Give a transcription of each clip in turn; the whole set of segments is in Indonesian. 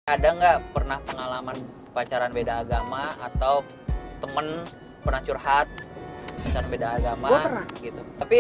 Ada nggak pernah pengalaman pacaran beda agama atau temen pernah curhat pacaran beda agama? Gue pernah gitu. Tapi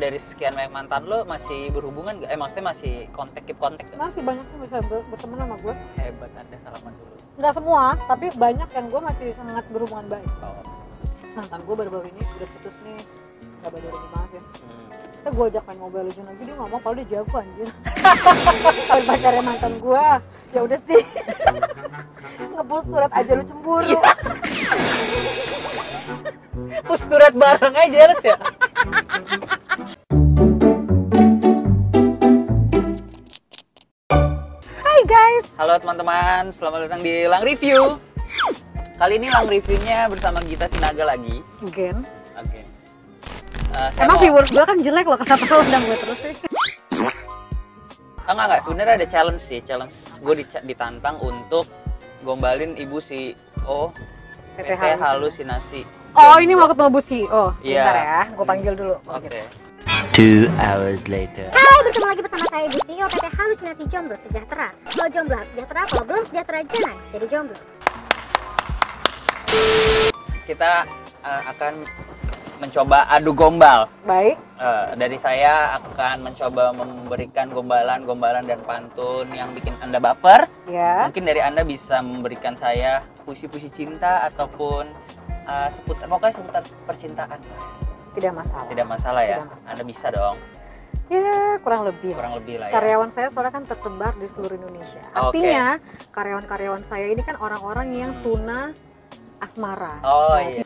dari sekian banyak mantan lo masih berhubungan nggak? Maksudnya masih keep kontak gak? masih banyak yang bisa berteman sama gue. Hebat, Anda salaman dulu. Nggak semua, tapi banyak yang gue masih sangat berhubungan baik. Oh. Mantan gue baru-baru ini udah putus nih, nggak baru maaf ya. Gue ajak main Mobile Legends lagi, dia nggak mau, kalau dia jago anjir. Kalau pacarnya mantan gue, ya udah sih. Ngepost surat aja lu cemburu. Push surat bareng aja jelas ya. Hai guys. Halo teman-teman, selamat datang di Lang Review. Kali ini Lang Reviewnya bersama Gita Sinaga lagi. Again. Oke. Emang viewers gue kan jelek loh, kenapa lo undang gue terus sih? Enggak, sebenarnya ada challenge sih. Challenge gue ditantang untuk gombalin ibu CEO PT Halusinasi. Oh, ini mau ketemu Bu CEO. Sebentar Iya. ya, gue panggil dulu. Oke. 2 hours later. Hai, bertemu lagi bersama saya Ibu CEO PT Halusinasi Jomblo Sejahtera. Kalau jomblo harus sejahtera, kalau belum sejahtera jangan jadi jomblo. Kita akan mencoba adu gombal. Baik. Dari saya akan mencoba memberikan gombalan dan pantun yang bikin Anda baper. Ya. Mungkin dari Anda bisa memberikan saya puisi-puisi cinta ataupun pokoknya seputar percintaan. Tidak masalah. Tidak masalah ya. Tidak masalah. Anda bisa dong. Ya, kurang lebih. Kurang lebih lah ya. Karyawan saya soalnya kan tersebar di seluruh Indonesia. Oke. Artinya karyawan-karyawan saya ini kan orang-orang yang tuna asmara. Oh Nah, iya.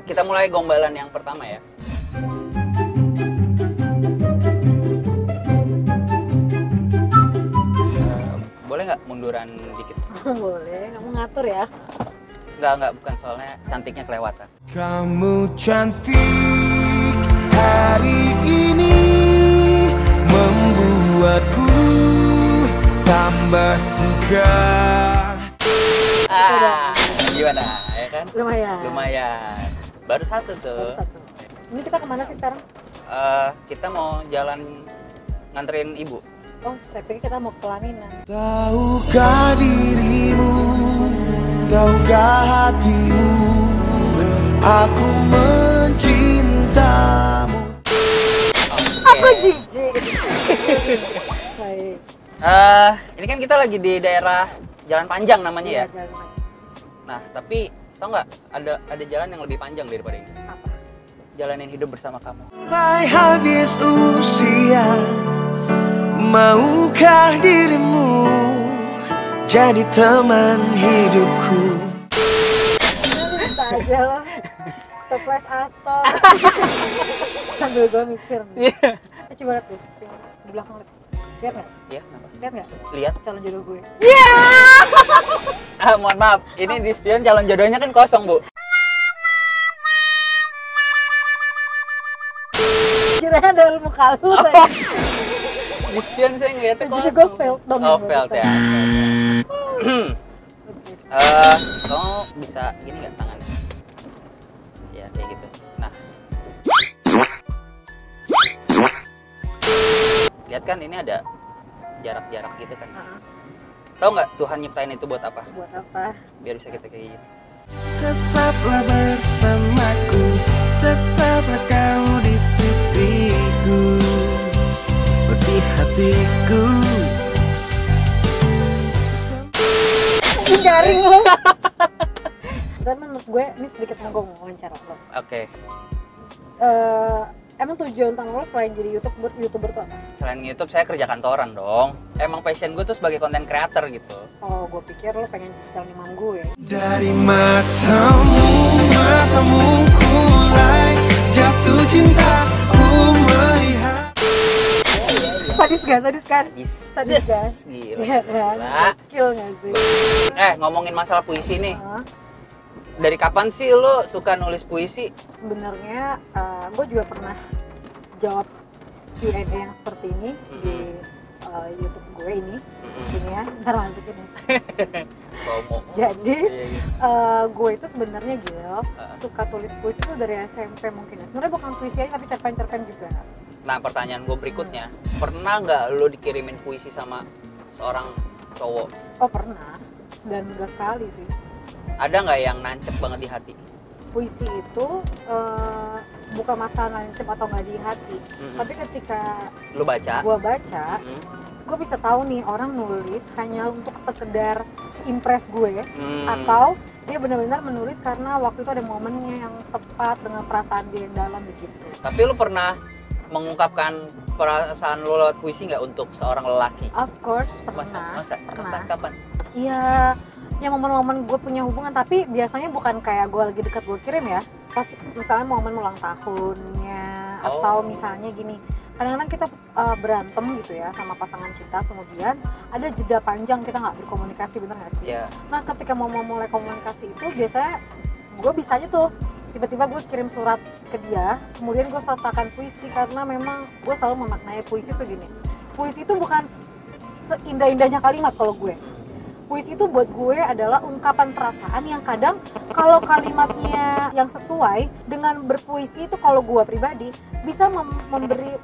Kita mulai gombalan yang pertama ya. Boleh nggak munduran dikit? Boleh, kamu ngatur ya. Nggak, bukan, soalnya cantiknya kelewatan. Kamu cantik hari ini, membuatku tambah suka. Gimana, ya kan? Lumayan. Baru satu tuh. Baru satu. Ini kita kemana sih sekarang? Kita mau jalan nganterin ibu. Oh, saya pikir kita mau ke pelaminan. Tahukah dirimu, tahukah hatimu, aku mencintamu. Aku jijik. Baik. Ini kan kita lagi di daerah Jalan Panjang namanya ya. Iya, jalan. Nah, tapi tau nggak ada jalan yang lebih panjang daripada ini. Apa? Jalanin hidup bersama kamu. Sampai habis usia, maukah dirimu jadi teman hidupku? Bisa aja loh. Toples Astor. Sambil gue mikir nih. Coba lihat tuh, di belakang lihat. Lihat nggak? Iya, kenapa? Lihat nggak? Lihat. Calon jodoh gue. Mohon maaf, ini di spion calon jodohnya kan kosong, Bu. Kirain ada muka lu. Di spion saya ngeliatnya Jadi kosong. gue failed dong. Oh, yang failed ya. barusan. Kamu bisa gini nggak tangannya? Ya, kayak gitu. Nah. Lihat kan ini ada jarak-jarak gitu kan. Tahu nggak Tuhan nyiptain itu buat apa? Buat apa? Biar bisa kita kayak gini. Tetaplah bersamaku, tetaplah kau di sisiku, di hatiku. Ini garing lo. Dan menurut gue ini sedikit mau gue wawancara lo. Oke. Emang tujuan utama lo selain jadi YouTuber tuh apa? Selain YouTube saya kerja kantoran dong. Emang passion gue tuh sebagai content creator gitu. Oh, gue pikir lo pengen calon imam gue. Dari matamu, kulai jatuh cinta, ku melihat. Sadis kan? Sadis kan? Gila. Iya kan? Gila. Kill gak sih? Ngomongin masalah puisi nih. Hah? Dari kapan sih lo suka nulis puisi? Sebenarnya gue juga pernah jawab Q&A yang seperti ini di YouTube gue ini ya, ntar masukin ya. Promo. Jadi Iya. gue itu sebenarnya Gil suka tulis puisi itu dari SMP mungkin ya. Sebenarnya bukan puisi aja tapi cerpen-cerpen juga. Nah, pertanyaan gue berikutnya, pernah nggak lo dikirimin puisi sama seorang cowok? Oh pernah, dan enggak sekali sih. Ada nggak yang nancep banget di hati? Puisi itu bukan masalah nancep atau nggak di hati, tapi ketika Lo baca? gue baca, gue bisa tahu nih orang nulis hanya untuk sekedar impress gue atau dia benar-benar menulis karena waktu itu ada momennya yang tepat dengan perasaan dia yang dalam begitu. Tapi lo pernah mengungkapkan perasaan lo lewat puisi nggak untuk seorang lelaki? Of course pernah. Masa? Pernah. Kapan? Iya, ya momen-momen gue punya hubungan, tapi biasanya bukan kayak gue lagi dekat gue kirim ya. Pas misalnya momen ulang tahunnya atau misalnya gini, kadang-kadang kita berantem gitu ya sama pasangan kita, kemudian ada jeda panjang kita nggak berkomunikasi, bener nggak sih? Iya. Nah ketika mau mulai komunikasi itu biasanya gue bisanya tuh tiba-tiba gue kirim surat ke dia, kemudian gue sertakan puisi karena memang gue selalu memaknai puisi tuh gini. Puisi itu bukan seindah-indahnya kalimat kalau gue. Puisi itu buat gue adalah ungkapan perasaan yang kadang kalau kalimatnya yang sesuai dengan berpuisi itu kalau gue pribadi bisa memberi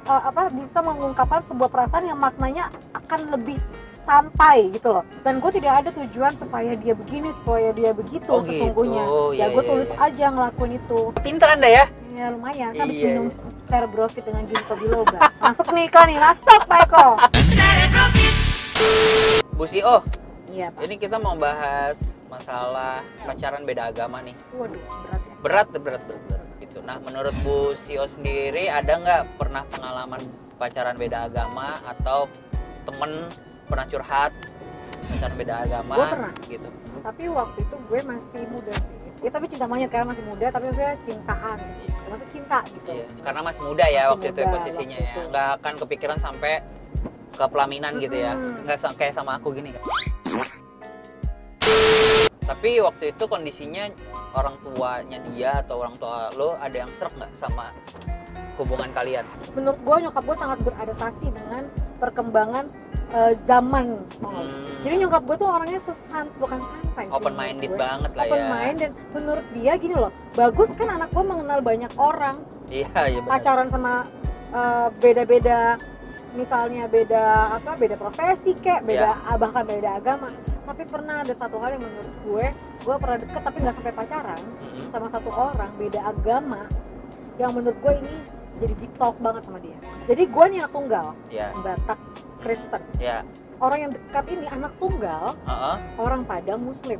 bisa mengungkapkan sebuah perasaan yang maknanya akan lebih sampai gitu loh. Dan gue tidak ada tujuan supaya dia begini, supaya dia begitu sesungguhnya. Gitu. Ya gue tulis aja ngelakuin itu. Pinter Anda ya? Ya lumayan, kan habis Iya. minum Cerebrofit dengan ginkgo biloba. Masuk nih Iko nih, masuk Pak Eko. Bu Sio, Iya Pak. ini kita mau bahas masalah pacaran beda agama nih. Waduh, berat ya. Berat. Gitu. Nah, menurut Bu Sio sendiri ada nggak pernah pengalaman pacaran beda agama atau temen pernah curhat pacaran beda agama? Gue pernah. Gitu. Tapi waktu itu gue masih muda sih. Ya tapi cinta monyet karena masih muda, tapi maksudnya cintaan. Maksudnya cinta gitu. Iya. Karena masih muda ya Masih waktu itu muda posisinya waktu ya. itu. Nggak akan kepikiran sampai ke pelaminan gitu ya. Nggak kayak sama aku gini kan. Tapi waktu itu kondisinya orang tuanya dia atau orang tua lo ada yang srek nggak sama hubungan kalian? Menurut gue nyokap gue sangat beradaptasi dengan perkembangan zaman. Jadi nyokap gue tuh orangnya bukan santai sih, Open minded banget lah ya. Open mind, dan menurut dia gini loh, bagus kan anak gue mengenal banyak orang, Iya benar. pacaran sama beda-beda, misalnya beda profesi kek, bahkan beda agama. Tapi pernah ada satu hal yang menurut gue pernah deket tapi nggak sampai pacaran sama satu orang beda agama yang menurut gue ini jadi deep talk banget sama dia. Jadi gue nih anak tunggal, Batak Kristen. Ya. Orang yang dekat ini anak tunggal, orang Padang Muslim.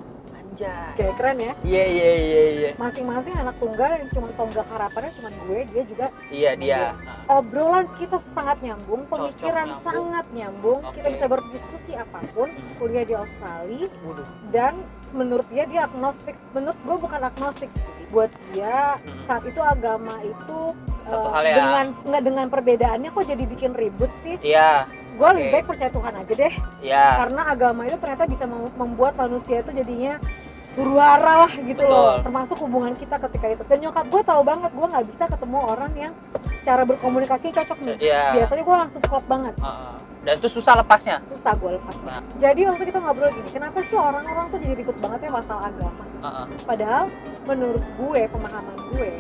Anjay. Kayak keren ya. Iya. Masing-masing anak tunggal yang cuma tonggak harapannya cuma gue, dia juga. Iya dia. Obrolan kita sangat nyambung, pemikiran nyambung. sangat nyambung. Kita Oke. bisa berdiskusi apapun. Kuliah di Australia Waduh. dan menurut dia agnostik. Menurut gue bukan agnostik sih. Buat dia saat itu agama itu Satu hal yang dengan perbedaannya kok jadi bikin ribut sih. Iya. Gue Oke. lebih baik percaya Tuhan aja deh. Iya. Karena agama itu ternyata bisa membuat manusia itu jadinya huru-hara lah gitu. Betul. Loh, termasuk hubungan kita ketika itu. Dan nyokap gue tahu banget gue nggak bisa ketemu orang yang secara berkomunikasi cocok nih. Iya. Biasanya gue langsung klop banget, Dan itu susah lepasnya. susah gue lepasnya. Nah. Jadi waktu kita ngobrol gini, kenapa sih orang-orang tuh jadi ribut banget ya masalah agama? Padahal menurut gue, pemahaman gue,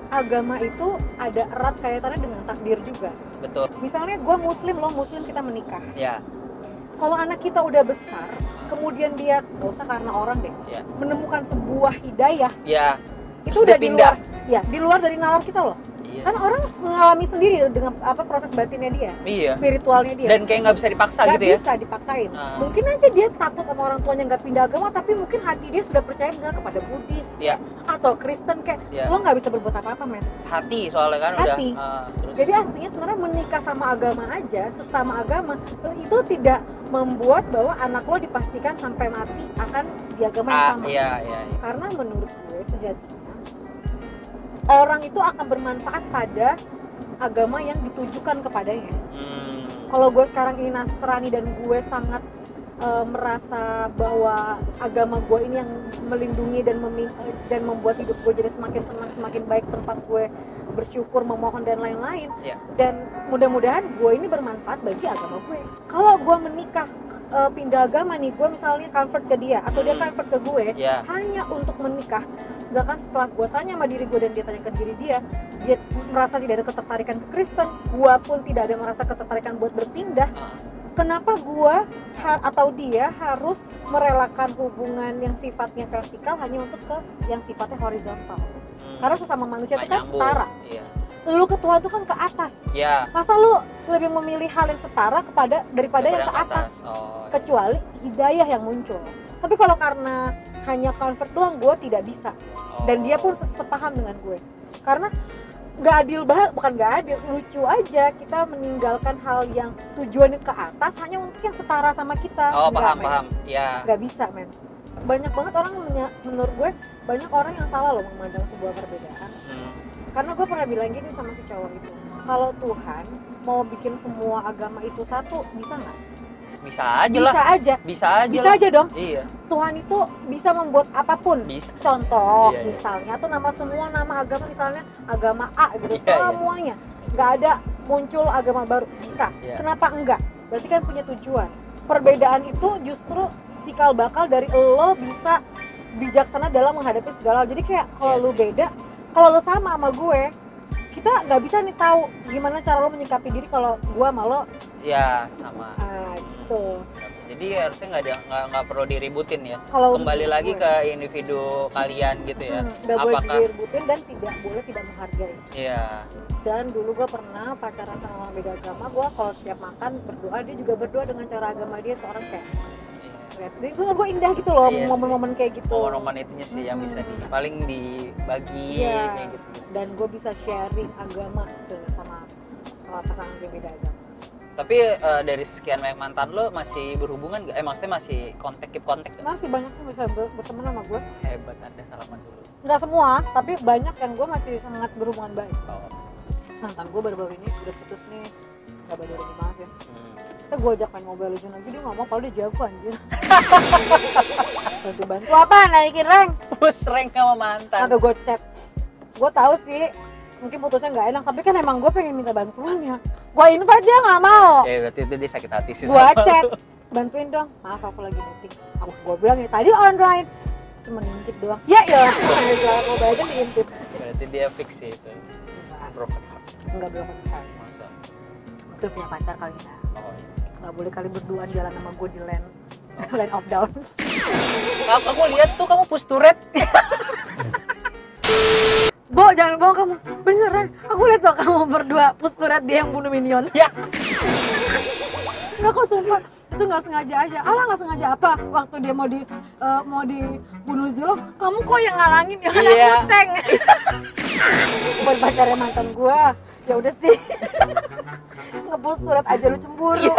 agama itu ada erat kaitannya dengan takdir juga. Betul. Misalnya gue muslim, lo muslim, kita menikah. Ya. Kalau anak kita udah besar, kemudian dia nggak usah karena orang deh, Ya. menemukan sebuah hidayah, Ya. itu Terus udah dia pindah. di luar dari nalar kita loh. Iya. Kan orang mengalami sendiri dengan proses batinnya dia, Iya. spiritualnya dia. Dan kayak nggak bisa dipaksa Nggak gitu ya. bisa dipaksain. Ah. Mungkin aja dia takut sama orang tuanya nggak pindah agama, tapi mungkin hati dia sudah percaya misalnya kepada Buddhis Iya. atau Kristen kayak. Iya. Lo nggak bisa berbuat apa-apa, men. Hati soalnya kan Hati. udah. Terus. Jadi artinya sebenarnya menikah sama agama aja, sesama agama, itu tidak membuat bahwa anak lo dipastikan sampai mati akan di agama yang sama. Iya. Karena menurut gue sejatinya orang itu akan bermanfaat pada agama yang ditujukan kepadanya. Kalau gue sekarang ini Nasrani dan gue sangat merasa bahwa agama gue ini yang melindungi dan membuat hidup gue jadi semakin tenang, semakin baik, tempat gue bersyukur, memohon dan lain-lain. Dan mudah-mudahan gue ini bermanfaat bagi agama gue. Kalau gue menikah, pindah agama nih, gue misalnya convert ke dia atau dia convert ke gue hanya untuk menikah, sedangkan setelah gue tanya sama diri gue dan dia tanya ke diri dia merasa tidak ada ketertarikan ke Kristen, gue pun tidak ada merasa ketertarikan buat berpindah. Kenapa gue atau dia harus merelakan hubungan yang sifatnya vertikal hanya untuk ke yang sifatnya horizontal? Karena sesama manusia itu kan setara. Lu ke Tuhan itu kan ke atas. Masa lu lebih memilih hal yang setara daripada yang ke atas? Kecuali hidayah yang muncul. Tapi kalau karena hanya convert doang, gue tidak bisa. Dan dia pun sepaham dengan gue. Karena nggak adil banget, bukan nggak adil, lucu aja kita meninggalkan hal yang tujuannya ke atas hanya untuk yang setara sama kita. Paham. Nggak bisa, men. Banyak banget orang, menurut gue banyak orang yang salah loh memandang sebuah perbedaan. Karena gue pernah bilang gini sama si cowok itu, kalau Tuhan mau bikin semua agama itu satu, bisa nggak? Bisa aja. Bisa aja dong. Iya. Tuhan itu bisa membuat apapun. Bisa. Contoh, misalnya tuh semua nama agama, misalnya agama A gitu, semuanya. Nggak ada muncul agama baru, bisa. Kenapa enggak? Berarti kan punya tujuan. Perbedaan itu justru cikal bakal dari lo bisa bijaksana dalam menghadapi segala hal. Jadi kayak kalau lu beda, kalau lo sama gue, kita nggak bisa nih tahu gimana cara lo menyikapi diri kalau gue sama lo sama. Gitu. Jadi harusnya nggak perlu diributin ya. Kalau kembali lagi ke individu kalian gitu ya. Nggak boleh diributin dan tidak menghargai. Dan dulu gue pernah pacaran sama orang beda agama, gue kalau setiap makan berdoa, dia juga berdoa dengan cara agama dia, seorang kayak itu gue indah gitu loh, momen-momen kayak gitu. Momen-momen itunya sih yang bisa paling dibagi kayak gitu. Dan gue bisa sharing agama tuh sama pasangan gue beda agama. Tapi dari sekian banyak mantan lo masih berhubungan nggak? Maksudnya masih keep kontak gak? Masih banyak yang bisa berteman sama gue. Hebat, Anda salaman dulu. Nggak semua, tapi banyak yang gue masih sangat berhubungan baik. Mantan gue baru-baru ini udah putus nih, nggak baru dimaafin. Gue ajak main Mobile Legends lagi, dia nggak mau, padahal dia jago anjir. Bantu apa? Naikin rank? Push rank sama mantan. Sampai gue chat. Gue tahu sih, mungkin putusnya nggak enak, tapi kan emang gue pengen minta bantuan ya. Gue invite dia nggak mau. Berarti itu dia sakit hati sih. Gue chat, bantuin dong. Maaf aku lagi meeting. Gue bilang ya tadi online, cuma ngintip doang. Ya, Mobile Legends diintip. Berarti dia fix sih itu. Broken heart. Enggak broken heart. Masa? Udah punya pacar kali ya. Nggak boleh kali berduaan jalan sama gue di land of down. Aku lihat tuh kamu push turret. Bo, jangan bohong kamu. Beneran, aku lihat tuh kamu berdua push turret dia yang bunuh minion. Nggak kok, sumpah. Itu nggak sengaja aja. Alah, nggak sengaja apa? Waktu dia mau dibunuh Zilo, kamu kok yang ngalangin, ya kan aku tank. Buat pacarnya mantan gue. Ya udah sih. Nge-push turret aja lu cemburu.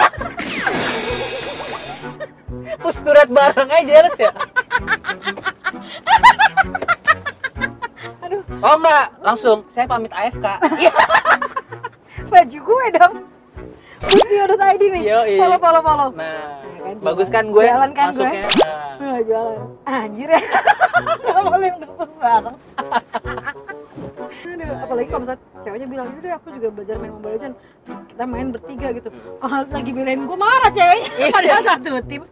Push turret bareng aja jelas ya. Aduh. Oh enggak, langsung saya pamit AFK. Baju gue dong. Pusio.id nih. Follow. Nah, kan, bagus kan gue jalan kan masuknya. Gue. Jalan. Anjir ya. Gak boleh nge-push bareng. Aduh, apalagi kalau misalnya ceweknya bilang, udah aku juga belajar main Mobile Legends, kita main bertiga gitu. Kalau lagi belain gue marah ceweknya, padahal satu tim.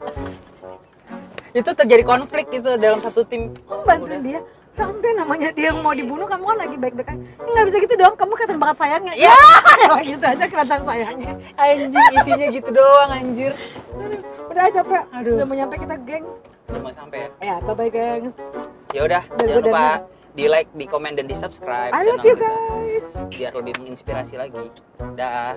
Itu terjadi konflik itu dalam satu tim. Kamu bantuin dia, enggak, namanya dia yang mau dibunuh, kamu kan lagi baik-baik aja. Nggak bisa gitu dong, kamu kelihatan banget sayangnya. Ya, gitu aja kelihatan sayangnya. Anjir, isinya gitu doang anjir. Udah capek, udah mau nyampe kita, gengs. Udah mau sampai ya? Ya, bye-bye gengs. Ya udah, jangan lupa di like, di komen, dan di subscribe I love you guys. biar lebih menginspirasi lagi. Dah.